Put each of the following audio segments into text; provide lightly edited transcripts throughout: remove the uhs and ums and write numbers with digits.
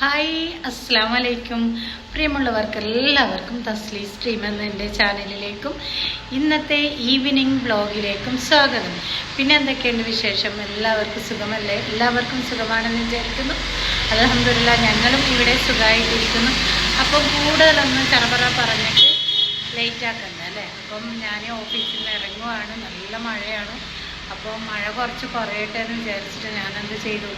Hi അസ്സാം വലൈക്കും പ്രിയമുള്ളവർക്ക് എല്ലാവർക്കും തസ്ലീസ് സ്ട്രീം എന്ന എൻ്റെ ചാനലിലേക്കും ഇന്നത്തെ ഈവനിങ് വ്ളോഗിലേക്കും സ്വാഗതം. പിന്നെ എന്തൊക്കെയുണ്ട് വിശേഷം? എല്ലാവർക്കും സുഖമല്ലേ? എല്ലാവർക്കും സുഖമാണെന്ന് വിചാരിക്കുന്നു. അൽഹംദുലില്ലാഹ് ഞങ്ങളും ഇവിടെ സുഖമായിട്ടിരിക്കുന്നു. അപ്പം കൂടുതലൊന്നും ചറപറ പറഞ്ഞിട്ട് ലേറ്റാക്കണ്ട അല്ലേ. അപ്പം ഞാൻ ഓഫീസിൽ നിന്ന് ഇറങ്ങുവാണ്. നല്ല മഴയാണ്. അപ്പോൾ മഴ കുറച്ച് കുറയട്ടെ എന്ന് വിചാരിച്ചിട്ട് ഞാനെന്ത് ചെയ്തു,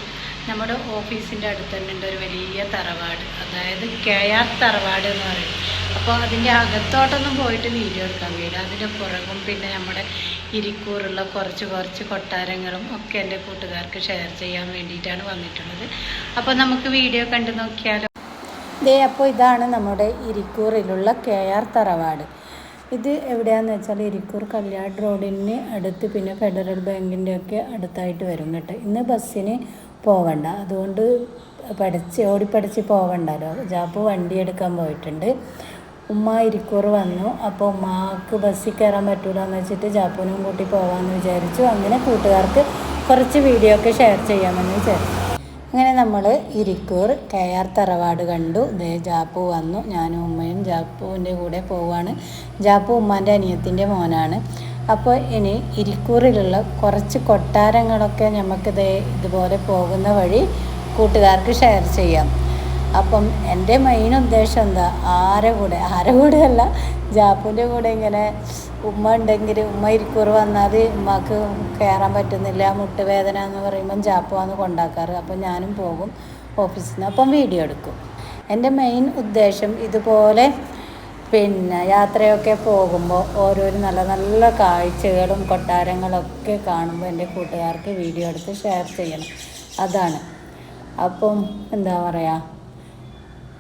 നമ്മുടെ ഓഫീസിൻ്റെ അടുത്ത് തന്നെ ഉണ്ട് ഒരു വലിയ തറവാട്, അതായത് KR തറവാട് എന്ന് പറയും. അപ്പോൾ അതിൻ്റെ അകത്തോട്ടൊന്നും പോയിട്ട് വീഡിയോ എടുക്കാൻ കഴിയില്ല. അതിൻ്റെ പുറകും പിന്നെ നമ്മുടെ ഇരിക്കൂറുള്ള കുറച്ച് കൊട്ടാരങ്ങളും ഒക്കെ എൻ്റെ കൂട്ടുകാർക്ക് ഷെയർ ചെയ്യാൻ വേണ്ടിയിട്ടാണ് വന്നിട്ടുള്ളത്. അപ്പോൾ നമുക്ക് വീഡിയോ കണ്ടു നോക്കിയാലോ. അപ്പോൾ ഇതാണ് നമ്മുടെ ഇരിക്കൂറിലുള്ള KR തറവാട്. ഇത് എവിടെയാണെന്ന് വെച്ചാൽ ഇരിക്കൂർ കല്യാട് റോഡിന് അടുത്ത്, പിന്നെ ഫെഡറൽ ബാങ്കിൻ്റെ ഒക്കെ അടുത്തായിട്ട് വരും കേട്ടോ. ഇന്ന് ബസ്സിന് പോവണ്ട, അതുകൊണ്ട് ഓടിപ്പടിച്ച് പോവണ്ടല്ലോ. ജാപ്പു വണ്ടി എടുക്കാൻ പോയിട്ടുണ്ട്. ഉമ്മ ഇരിക്കൂർ വന്നു. അപ്പോൾ ഉമ്മാക്ക് ബസ്സിൽ കയറാൻ പറ്റൂല എന്ന് വെച്ചിട്ട് ജാപ്പുവിനും കൂട്ടി പോകാമെന്ന് വിചാരിച്ചു. അങ്ങനെ കൂട്ടുകാർക്ക് കുറച്ച് വീഡിയോ ഒക്കെ ഷെയർ ചെയ്യാമെന്ന് വിചാരിച്ചു. അങ്ങനെ നമ്മൾ ഇരിക്കൂർ KR തറവാട് കണ്ടു. ജാപ്പു വന്നു. ഞാനും ഉമ്മയും ജാപ്പുവിൻ്റെ കൂടെ പോവുകയാണ്. ജാപ്പു ഉമ്മാൻ്റെ അനിയത്തിൻ്റെ മോനാണ്. അപ്പോൾ ഇനി ഇരിക്കൂറിലുള്ള കുറച്ച് കൊട്ടാരങ്ങളൊക്കെ നമുക്കിത് ഇതുപോലെ പോകുന്ന വഴി കൂട്ടുകാർക്ക് ഷെയർ ചെയ്യാം. അപ്പം എൻ്റെ മെയിൻ ഉദ്ദേശം എന്താ, ആരെ കൂടെ അല്ല, ജാപ്പുവിൻ്റെ കൂടെ ഇങ്ങനെ ഉമ്മ ഉണ്ടെങ്കിൽ, ഉമ്മ ഇരിക്കൂർ വന്നാൽ ഉമ്മക്ക് കയറാൻ പറ്റുന്നില്ല, മുട്ടുവേദന എന്ന് പറയുമ്പം ജാപ്പു വന്ന് കൊണ്ടാക്കാറ്. അപ്പം ഞാനും പോകും ഓഫീസിൽ നിന്ന്. അപ്പം വീഡിയോ എടുക്കും. എൻ്റെ മെയിൻ ഉദ്ദേശം ഇതുപോലെ പിന്നെ യാത്രയൊക്കെ പോകുമ്പോൾ ഓരോരോ നല്ല നല്ല കാഴ്ചകളും കൊട്ടാരങ്ങളൊക്കെ കാണുമ്പോൾ എൻ്റെ കൂട്ടുകാർക്ക് വീഡിയോ എടുത്ത് ഷെയർ ചെയ്യണം, അതാണ്. അപ്പം എന്താ പറയുക,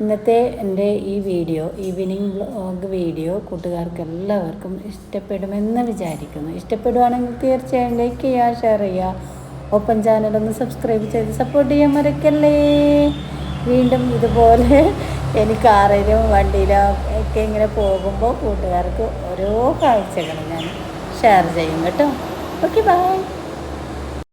ഇന്നത്തെ എൻ്റെ ഈ വീഡിയോ, ഈവനിങ് വ്ളോഗ് വീഡിയോ കൂട്ടുകാർക്ക് എല്ലാവർക്കും ഇഷ്ടപ്പെടുമെന്ന് വിചാരിക്കുന്നു. ഇഷ്ടപ്പെടുവാണെങ്കിൽ തീർച്ചയായും ലൈക്ക് ചെയ്യുക, ഷെയർ ചെയ്യുക, ഒപ്പം ചാനലൊന്ന് സബ്സ്ക്രൈബ് ചെയ്ത് സപ്പോർട്ട് ചെയ്യാൻ മറക്കല്ലേ. വീണ്ടും ഇതുപോലെ എനിക്ക് ആരെങ്കിലും വണ്ടിയിലോ ഒക്കെ ഇങ്ങനെ പോകുമ്പോൾ കൂട്ടുകാർക്ക് ഓരോ കാഴ്ചകളും ഞാൻ ഷെയർ ചെയ്യും കേട്ടോ. Okay, by.